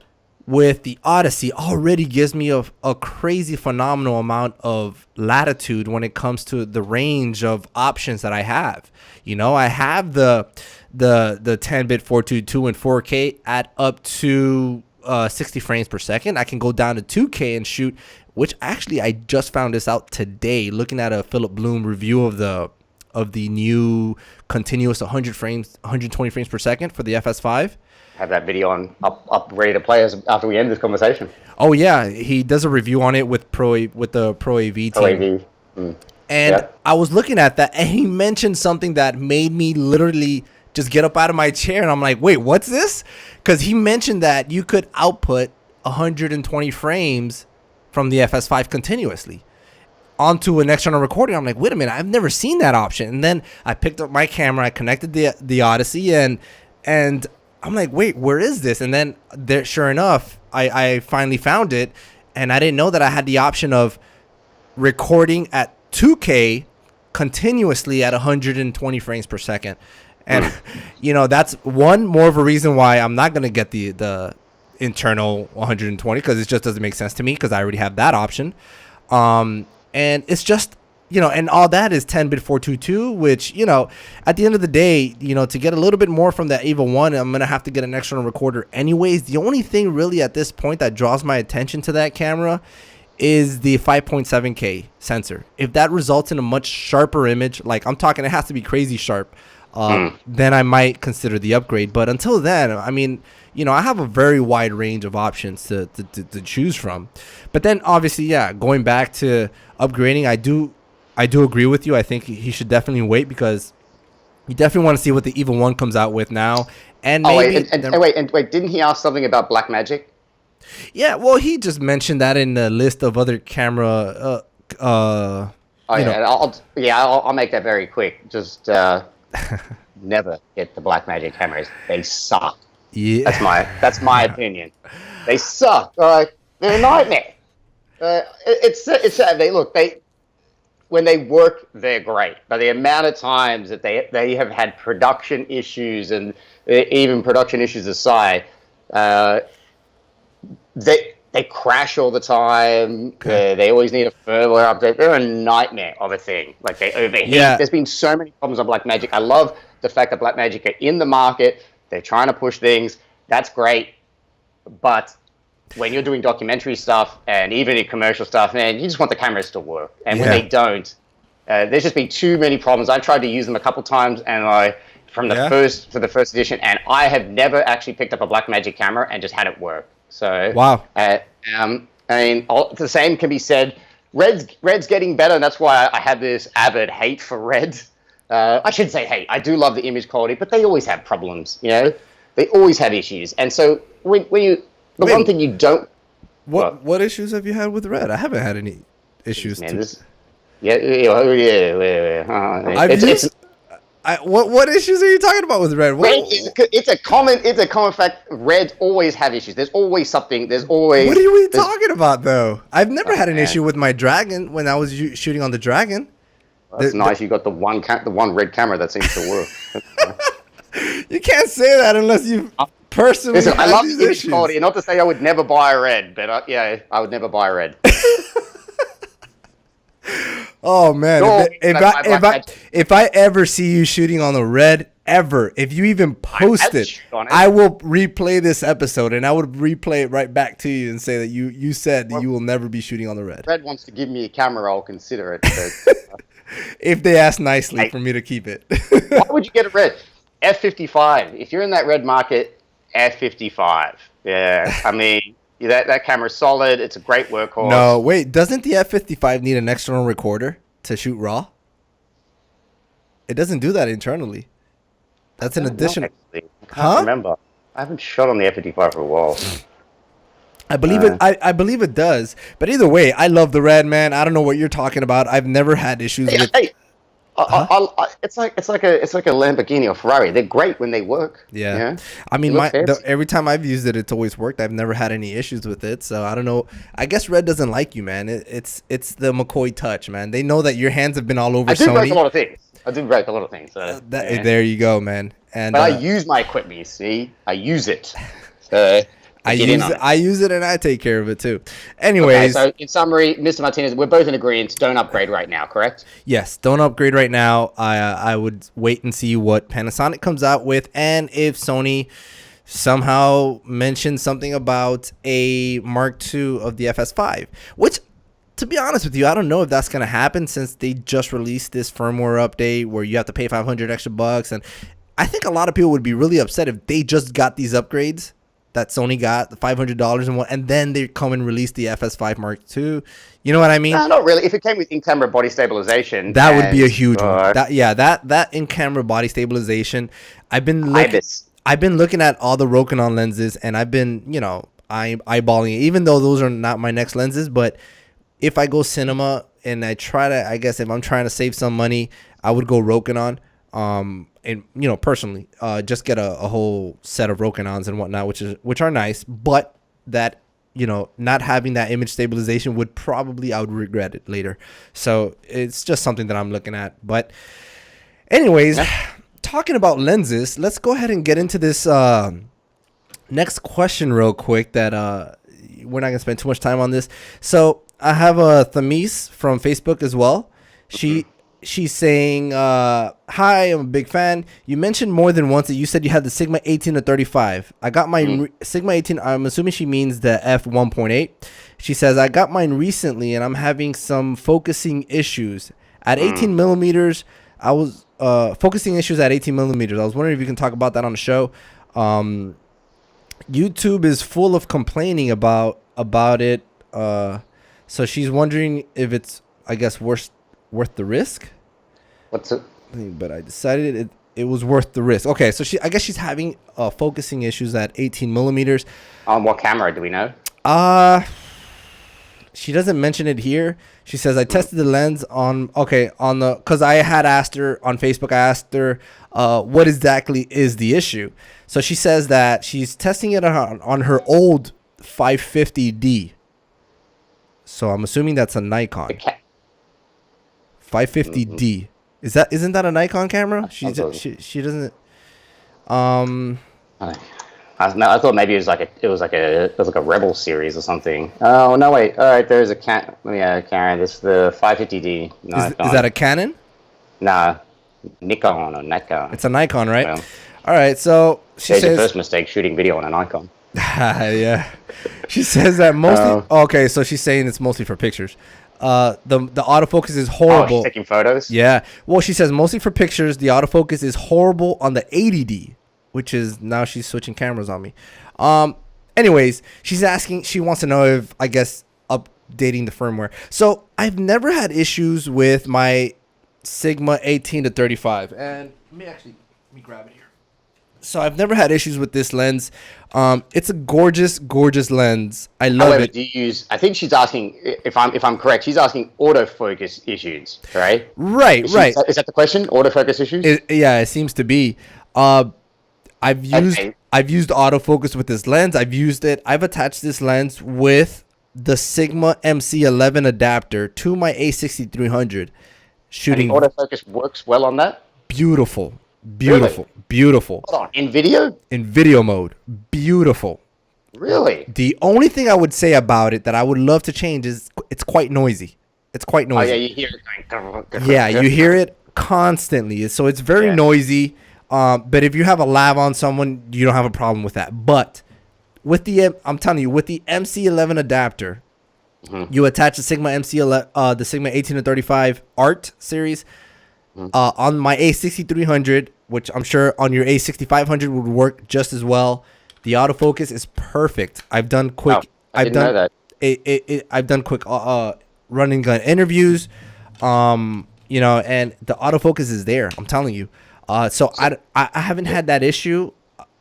with the Odyssey already gives me a crazy, phenomenal amount of latitude when it comes to the range of options that I have. I have the 10-bit 422 and 4K at up to 60 frames per second. I can go down to 2K and shoot, which actually I just found this out today looking at a Philip Bloom review of the new continuous 120 frames per second for the FS5. Have that video up ready to play after we end this conversation. Oh yeah, he does a review on it with the Pro AV team. Pro AV. And I was looking at that, and he mentioned something that made me literally just get up out of my chair, and I'm like, wait, what's this? Because he mentioned that you could output 120 frames from the FS5 continuously onto an external recording. I'm like, wait a minute, I've never seen that option. And then I picked up my camera, I connected the Odyssey, and I'm like, wait, where is this? And then there, sure enough, I finally found it, and I didn't know that I had the option of recording at 2K continuously at 120 frames per second. And, that's one more of a reason why I'm not going to get the internal 120, because it just doesn't make sense to me because I already have that option. And it's just, and all that is 10-bit 422, which, at the end of the day, to get a little bit more from that Evil One, I'm going to have to get an external recorder anyways. The only thing really at this point that draws my attention to that camera is the 5.7K sensor. If that results in a much sharper image, like I'm talking, it has to be crazy sharp, then I might consider the upgrade. But until then, I mean, I have a very wide range of options to choose from. But then obviously, going back to upgrading, I do agree with you. I think he should definitely wait, because you definitely want to see what the Evil One comes out with now. And maybe wait, didn't he ask something about Blackmagic? Yeah, well, he just mentioned that in the list of other camera. I'll make that very quick. Just never get the Blackmagic cameras. They suck. Yeah, that's my opinion. They suck. They're a nightmare. It's when they work, they're great. But the amount of times that they have had production issues, and even production issues aside, they crash all the time. Okay. They always need a firmware update. They're a nightmare of a thing. Like, they overheat. Yeah. There's been so many problems on Blackmagic. I love the fact that Blackmagic are in the market. They're trying to push things. That's great. But when you're doing documentary stuff and even in commercial stuff, man, you just want the cameras to work. And when they don't, there's just been too many problems. I tried to use them a couple times, and for the first edition, and I have never actually picked up a Blackmagic camera and just had it work. So wow. I mean, the same can be said. Red's getting better, and that's why I have this avid hate for Red. I shouldn't say hate. I do love the image quality, but they always have problems. They always have issues. And so when you one thing you don't What issues have you had with Red? I haven't had any issues. Man, yeah. What issues are you talking about with Red? It's a common fact. Reds always have issues. There's always something. There's always. What are you talking about though? I've never had an issue with my Dragon when I was shooting on the Dragon. That's nice. You got the one red camera that seems to work. You can't say that unless you personally. Listen, I love the image issues. quality. Not to say I would never buy a Red, but I would never buy a Red. Oh man! If I ever see you shooting on the Red, if you even post it, I will replay this episode and I would replay it right back to you and say that you said that you will never be shooting on the Red. Red wants to give me a camera, I'll consider it. If they ask nicely for me to keep it. Why would you get a Red? F55. If you're in that Red market, F55. Yeah, I mean. That camera's solid. It's a great workhorse. No, wait. Doesn't the F55 need an external recorder to shoot RAW? It doesn't do that internally. That's an addition. I can't remember. I haven't shot on the F55 for a while. I believe it. I believe it does. But either way, I love the Red, man. I don't know what you're talking about. I've never had issues with. It's like a Lamborghini or Ferrari. They're great when they work. Yeah. I mean, every time I've used it, it's always worked. I've never had any issues with it. So I don't know. I guess Red doesn't like you, man. It's the McCoy touch, man. They know that your hands have been all over Sony. I do break a lot of things. So, there you go, man. And but I use my equipment. You see, I use it. So I use it and I take care of it too. Anyways, okay, so in summary, Mr. Martinez, we're both in agreement. Don't upgrade right now, correct? Yes, don't upgrade right now. I would wait and see what Panasonic comes out with, and if Sony somehow mentions something about a Mark II of the FS5, which, to be honest with you, I don't know if that's gonna happen since they just released this firmware update where you have to pay $500 extra, and I think a lot of people would be really upset if they just got these upgrades that Sony got, the $500 and then they come and release the FS5 Mark II. You know what I mean? No, not really. If it came with in-camera body stabilization, that would be a huge one. That in-camera body stabilization. I've been looking at all the Rokinon lenses, and I've been, eyeballing it, even though those are not my next lenses. But if I go cinema and I try to, I guess if I'm trying to save some money, I would go Rokinon. And personally, just get a whole set of Rokinons and whatnot, which are nice, but that not having that image stabilization I would regret it later. So it's just something that I'm looking at. But anyways, talking about lenses, let's go ahead and get into this next question real quick. That we're not gonna spend too much time on this. So I have a Thamis from Facebook as well. She's saying, hi, I'm a big fan. You mentioned more than once that you said you had the Sigma 18 to 35. I got my Sigma 18. I'm assuming she means the f1.8. She says, I got mine recently and I'm having some focusing issues. At 18 millimeters, I was focusing issues at 18 millimeters. I was wondering if you can talk about that on the show. YouTube is full of complaining about it. So she's wondering if it's, I guess, worth the risk. What's it? But I decided it was worth the risk. Okay, so I guess she's having focusing issues at 18 millimeters. On what camera do we know? She doesn't mention it here. She says I tested the lens because I had asked her on Facebook. I asked her what exactly is the issue. So she says that she's testing it on her old 550D. So I'm assuming that's a Nikon. 550D. Isn't that a Nikon camera? She doesn't. I thought maybe it was like a Rebel series or something. Oh no, wait. All right, there's a Canon. This is the 550D. Is that a Canon? Nah, Nikon or Nikon. It's a Nikon, right? Well, all right. So she says your first mistake shooting video on a Nikon. Yeah. She says that mostly. Okay, so she's saying it's mostly for pictures. The autofocus is horrible. Oh, she's taking photos? Yeah. Well, she says mostly for pictures. The autofocus is horrible on the 80D, which is now she's switching cameras on me. Anyways, she wants to know if, I guess, updating the firmware. So I've never had issues with my Sigma 18 to 35. And let me grab it here. So I've never had issues with this lens. It's a gorgeous, gorgeous lens. I love However, it. do you use? I think she's asking if I'm correct. She's asking autofocus issues, right? Right, Is that the question? Autofocus issues? Yeah, it seems to be. I've used autofocus with this lens. I've attached this lens with the Sigma MC11 adapter to my A6300. Shooting and the autofocus works well on that. Beautiful. Really? Beautiful. Hold on, in video? In video mode. Beautiful. Really? The only thing I would say about it that I would love to change is it's quite noisy. It's quite noisy. Oh, yeah, you hear it going. Yeah, you hear it constantly. So it's very noisy. But if you have a lav on someone, you don't have a problem with that. But with I'm telling you, with the MC11 adapter, you attach the Sigma MC11, the Sigma 18 to 35 Art series on my A6300, which I'm sure on your A6500 would work just as well. The autofocus is perfect. I've done quick. Oh, I didn't know that. I've done quick running gun interviews, and the autofocus is there. I'm telling you. So I haven't had that issue.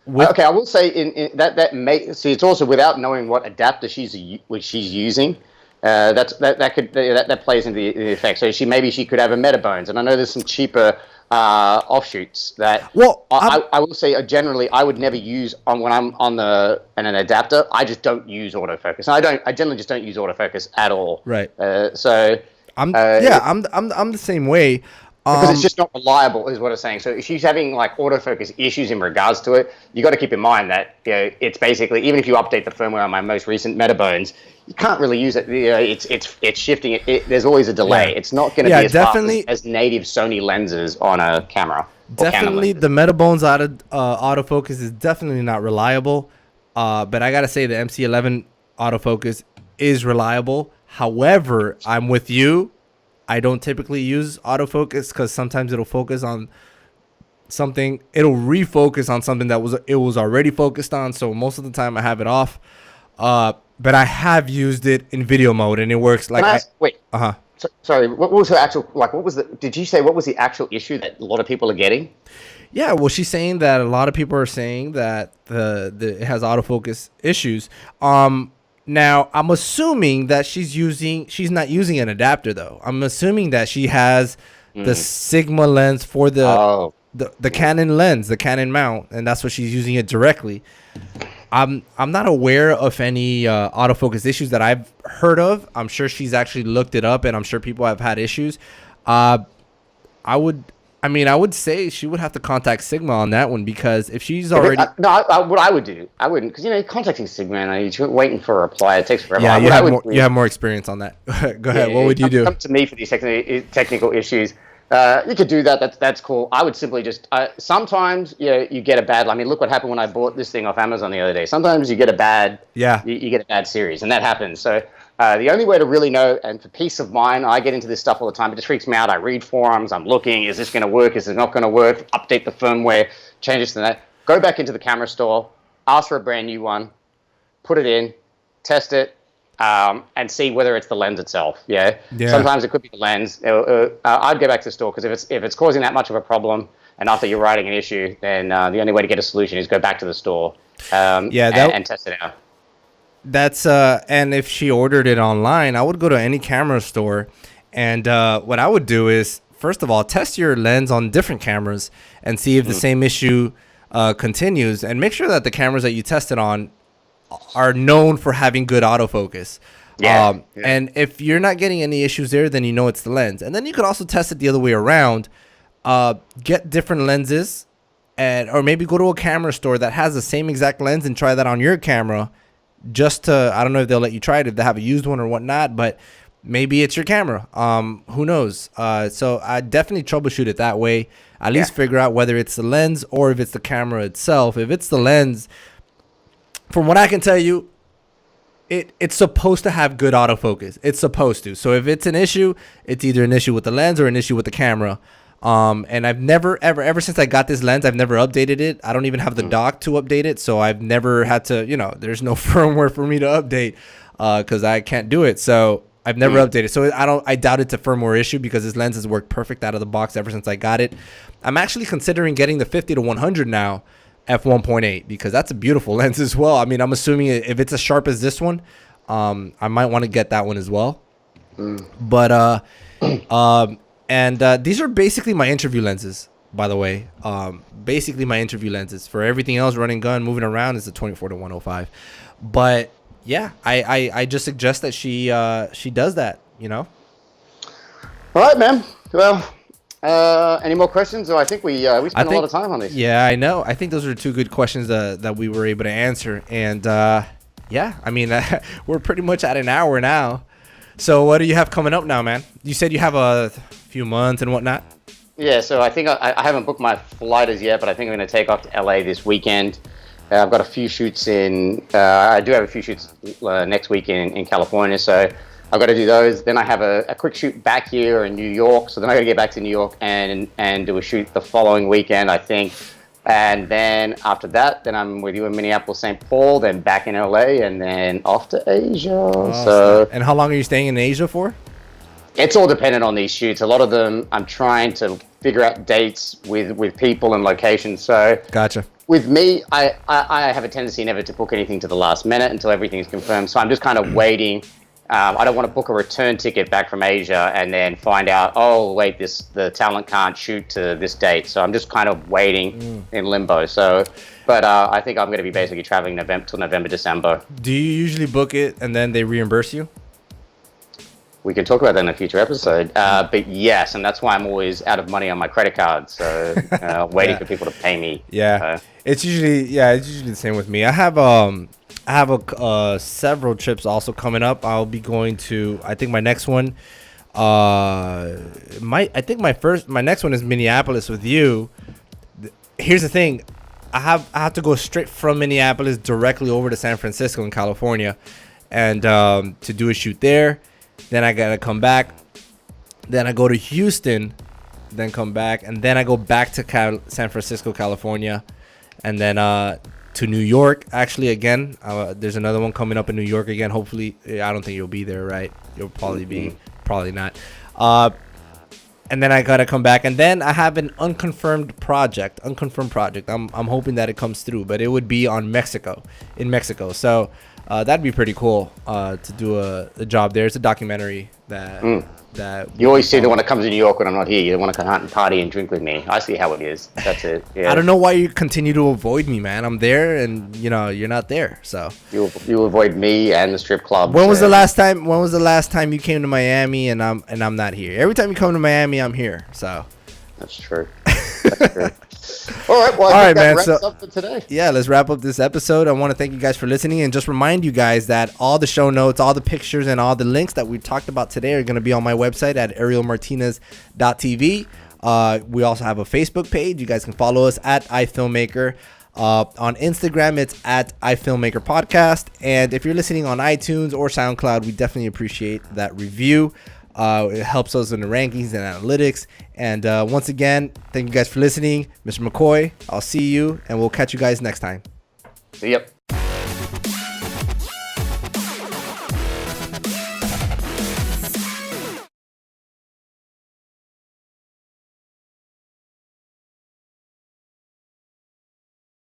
Okay, I will say that may see it's also without knowing what adapter she's using. That plays into the effect. So maybe she could have a Metabones, and I know there's some cheaper offshoots that. Well, I will say generally I would never use when I'm on an adapter. I just don't use autofocus. And I generally just don't use autofocus at all. Right. So I'm the same way. Because it's just not reliable, is what I'm saying. So if she's having like autofocus issues in regards to it, you got to keep in mind that it's basically, even if you update the firmware on my most recent Metabones, you can't really use it. It's shifting. There's always a delay. Yeah. It's not going to be as fast as native Sony lenses on a camera. Definitely, the Metabones autofocus is definitely not reliable. But I gotta say the MC11 autofocus is reliable. However, I'm with you. I don't typically use autofocus because sometimes it'll focus on something. It'll refocus on something that it was already focused on. So most of the time I have it off. But I have used it in video mode and it works like. Wait. Sorry. What was her actual like? What was Did you say what was the actual issue that a lot of people are getting? Yeah, well, she's saying that a lot of people are saying that it has autofocus issues. Now, I'm assuming that she's not using an adapter, though. I'm assuming that she has the Sigma lens for the Canon lens, the Canon mount, and that's what she's using it directly. I'm not aware of any autofocus issues that I've heard of. I'm sure she's actually looked it up, and I'm sure people have had issues. I would say she would have to contact Sigma on that one because if she's already what I would do, I wouldn't, because contacting Sigma and you're waiting for a reply, it takes forever. Yeah, you have more experience on that. Go ahead. What would you do? Come to me for these technical issues. You could do that. That's cool. I would simply just sometimes you get a bad. I mean, look what happened when I bought this thing off Amazon the other day. Sometimes you get a bad you get a bad series, and that happens. So. The only way to really know, and for peace of mind, I get into this stuff all the time. It just freaks me out. I read forums. I'm looking. Is this going to work? Is it not going to work? Update the firmware. Change this to that. Go back into the camera store. Ask for a brand new one. Put it in. Test it. And see whether it's the lens itself. Yeah. Sometimes it could be the lens. I'd go back to the store because if it's causing that much of a problem, and after you're writing an issue, then the only way to get a solution is go back to the store. And test it out. That's and if she ordered it online, I would go to any camera store, and what I would do is first of all test your lens on different cameras and see if the same issue continues, and make sure that the cameras that you tested on are known for having good autofocus. And if you're not getting any issues there, then it's the lens. And then you could also test it the other way around. Get different lenses, or maybe go to a camera store that has the same exact lens and try that on your camera. Just to, I don't know if they'll let you try it if they have a used one or whatnot, but maybe it's your camera. Who knows? So I definitely troubleshoot it that way. At least figure out whether it's the lens or if it's the camera itself. If it's the lens, from what I can tell you, it's supposed to have good autofocus. It's supposed to. So if it's an issue, it's either an issue with the lens or an issue with the camera. And I've never, ever since I got this lens, I've never updated it. I don't even have the dock to update it. So I've never had to, there's no firmware for me to update, cause I can't do it. So I've never updated. So I doubt it's a firmware issue because this lens has worked perfect out of the box ever since I got it. I'm actually considering getting the 50 to 100 now, f1.8 because that's a beautiful lens as well. I mean, I'm assuming if it's as sharp as this one, I might want to get that one as well. But these are basically my interview lenses, by the way. Basically my interview lenses. For everything else, running gun, moving around, is a 24-105. But yeah, I just suggest that she does that, you know. All right, man. Well, any more questions? I think we spent a lot of time on this. Yeah, I know. I think those are two good questions that we were able to answer. And yeah, I mean, we're pretty much at an hour now. So what do you have coming up now, man? You said you have a few months and whatnot. Yeah, so I think I haven't booked my flight as yet, but I think I'm going to take off to LA this weekend. I've got a few shoots I do have a few shoots next week in California, so I've got to do those. Then I have a quick shoot back here in New York, so then I got to get back to New York and do a shoot the following weekend, I think. And then after that, then I'm with you in Minneapolis, St. Paul, then back in LA, and then off to Asia. And how long are you staying in Asia for? It's all dependent on these shoots. A lot of them, I'm trying to figure out dates with people and locations. So gotcha. With me, I have a tendency never to book anything to the last minute until everything's confirmed. So I'm just kind of waiting. I don't want to book a return ticket back from Asia and then find out, oh, wait, the talent can't shoot to this date. So I'm just kind of waiting in limbo. So, but I think I'm going to be basically traveling till November, December. Do you usually book it and then they reimburse you? We can talk about that in a future episode. But yes, and that's why I'm always out of money on my credit card. So waiting for people to pay me. Yeah, it's usually the same with me. I have several trips also coming up. I'll be going to, I think my next one, my next one is Minneapolis with you. Here's the thing. I have to go straight from Minneapolis directly over to San Francisco in California and to do a shoot there. Then I got to come back. Then I go to Houston, then come back, and then I go back to San Francisco, California, and then to New York, actually, again. There's another one coming up in New York again. Hopefully, I don't think you'll be there, right? You'll probably not. And then I gotta come back, and then I have an unconfirmed project. I'm hoping that it comes through, but it would be in Mexico. So that'd be pretty cool to do a job there. It's a documentary that you always see the one that comes to New York when I'm not here. You don't want to come out and party and drink with me. I see how it is. That's it. Yeah. I don't know why you continue to avoid me, man. I'm there, and you're not there. So you avoid me and the strip club. When was the last time you came to Miami and I'm not here? Every time you come to Miami, I'm here. So that's true. That's true. All right, well, I think that wraps up for today. Yeah, let's wrap up this episode. I want to thank you guys for listening and just remind you guys that all the show notes, all the pictures, and all the links that we talked about today are going to be on my website at arielmartinez.tv. We also have a Facebook page. You guys can follow us at iFilmmaker. On Instagram, it's at iFilmmaker Podcast. And if you're listening on iTunes or SoundCloud, we definitely appreciate that review. It helps us in the rankings and analytics. And once again, thank you guys for listening. Mr. McCoy, I'll see you, and we'll catch you guys next time. See ya.